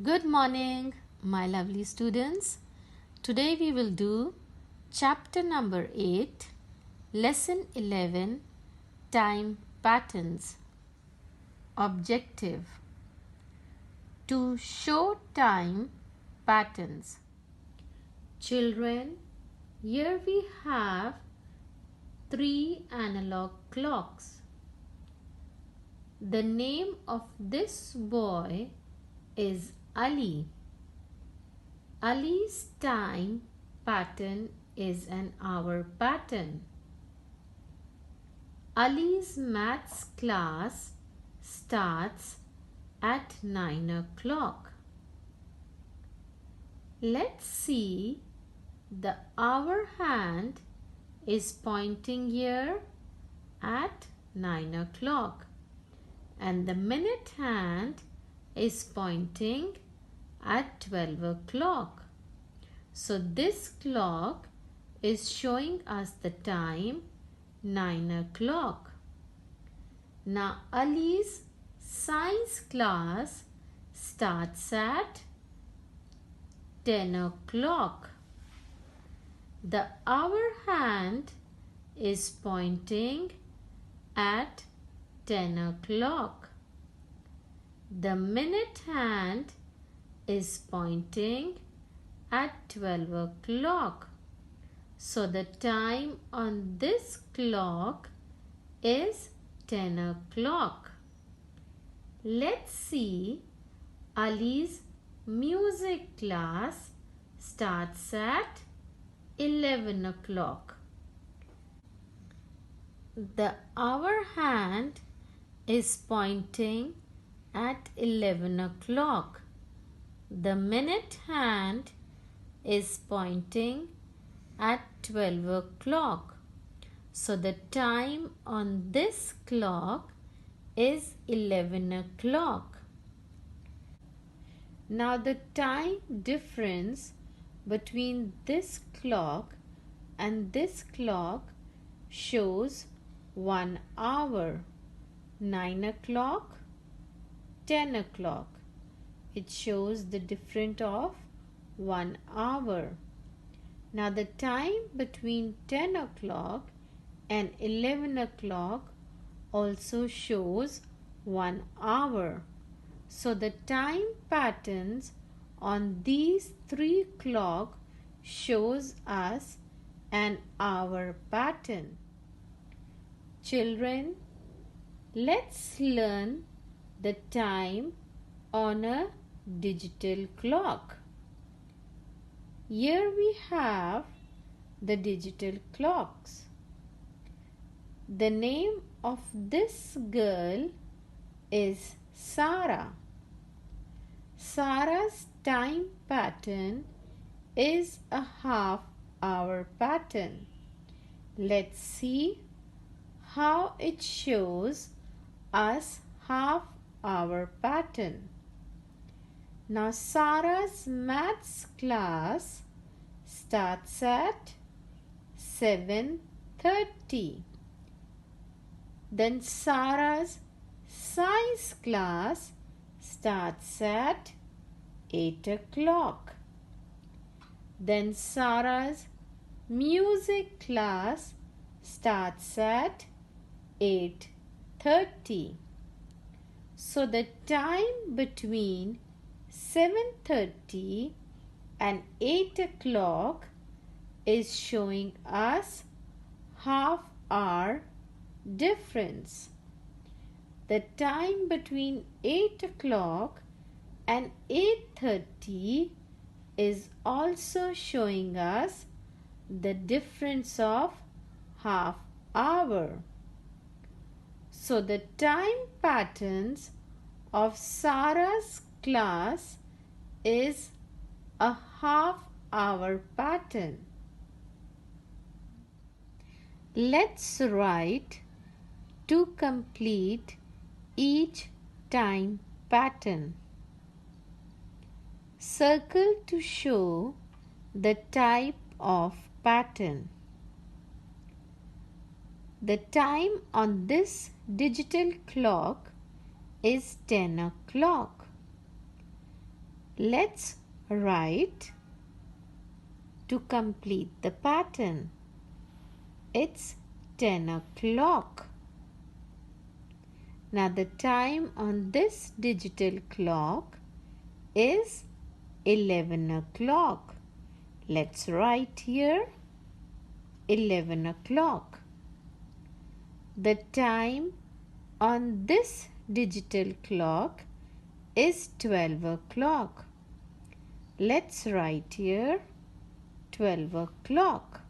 Good morning, my lovely students. Today we will do chapter number 8, lesson 11, time patterns. Objective: to show time patterns. Children, here we have 3 analog clocks. The name of this boy is Ali. Ali's time pattern is an hour pattern. Ali's maths class starts at 9 o'clock. Let's see, the hour hand is pointing here at 9 o'clock and the minute hand is pointing at 12 o'clock. So this clock is showing us the time 9 o'clock. Now Ali's science class starts at 10 o'clock. The hour hand is pointing at 10 o'clock. The minute hand is pointing at 12 o'clock. So the time on this clock is 10 o'clock. Let's see, Ali's music class starts at 11 o'clock. The hour hand is pointing at 11 o'clock. The minute hand is pointing at 12 o'clock. So the time on this clock is 11 o'clock. Now the time difference between this clock and this clock shows 1 hour. 9 o'clock, 10 o'clock. It shows the difference of 1 hour. Now the time between 10 o'clock and 11 o'clock also shows 1 hour. So the time patterns on these 3 clocks shows us an hour pattern. Children, let's learn the time on a digital clock. Here we have the digital clocks. The name of this girl is Sarah. Sarah's time pattern is a half-hour pattern. Let's see how it shows us half-hour pattern. Now Sarah's maths class starts at 7:30. Then Sarah's science class starts at 8 o'clock. Then Sarah's music class starts at 8:30. So the time between 7:30 and 8 o'clock is showing us half-hour difference. The time between 8 o'clock and 8:30 is also showing us the difference of half hour. So the time patterns of Sarah's class is a half-hour pattern. Let's write to complete each time pattern. Circle to show the type of pattern. The time on this digital clock is 10 o'clock. Let's write to complete the pattern. It's 10 o'clock. Now the time on this digital clock is 11 o'clock. Let's write here 11 o'clock. The time on this digital clock is 12 o'clock. Let's write here 12 o'clock.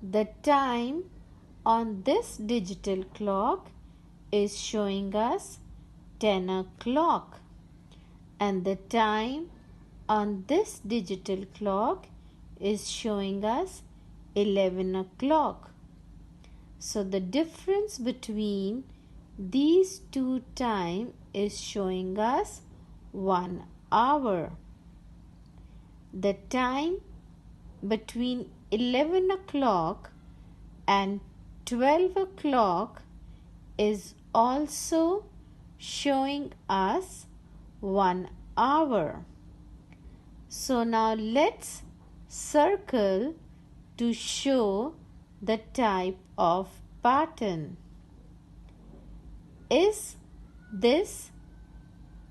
The time on this digital clock is showing us 10 o'clock, and the time on this digital clock is showing us 11 o'clock. So the difference between these two times is showing us 1 hour. The time between 11 o'clock and 12 o'clock is also showing us 1 hour. So now let's circle to show the type of pattern. Is this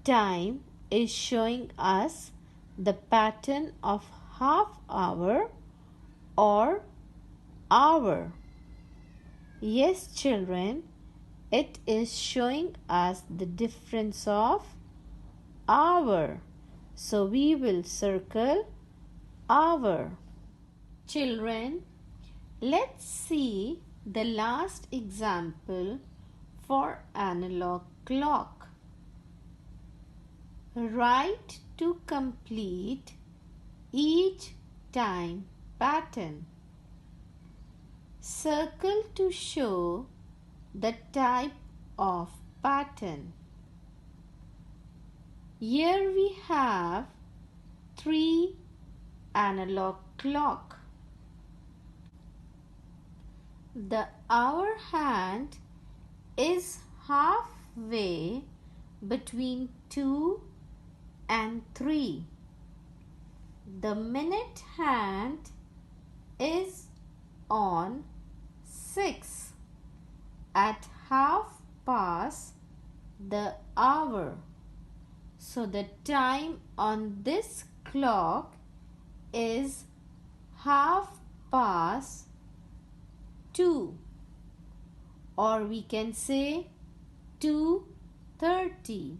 time is showing us the pattern of half hour or hour? Yes, children, it is showing us the difference of hour. So we will circle hour. Children, let's see the last example for analog clock. Write to complete each time pattern. Circle to show the type of pattern. Here we have 3 analog clock. The hour hand is halfway between 2 and 3. The minute hand is on 6 at half past the hour. So the time on this clock is half past 2, or we can say 2:30.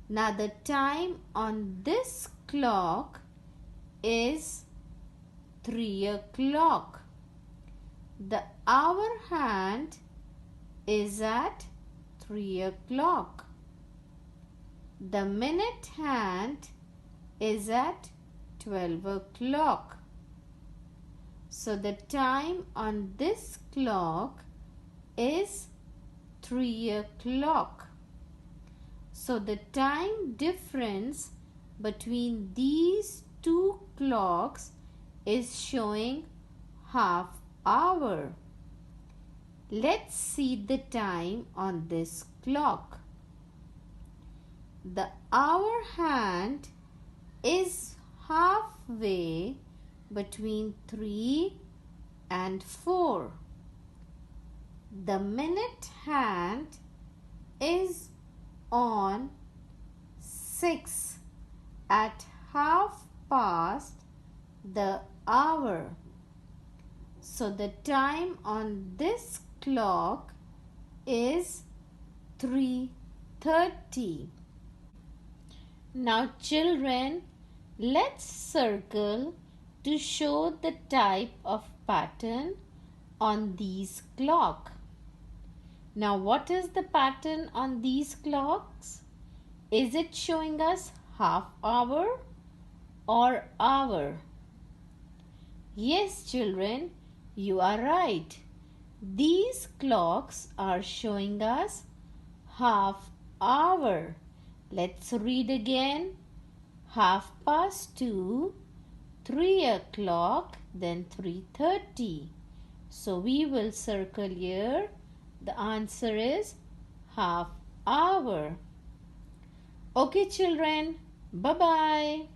Now the time on this clock is 3 o'clock. The hour hand is at 3 o'clock. The minute hand is at 12 o'clock. So the time on this clock is 3 o'clock. So the time difference between these two clocks is showing half hour. Let's see the time on this clock. The hour hand is halfway between 3 and 4. The minute hand is on 6 at half past the hour. So the time on this clock is 3:30. Now children, let's circle to show the type of pattern on these clock. Now what is the pattern on these clocks? Is it showing us half hour or hour? Yes children, you are right. These clocks are showing us half hour. Let's read again. 2:30, 3 o'clock, then 3:30. So we will circle here. The answer is half hour. Okay, children. Bye bye.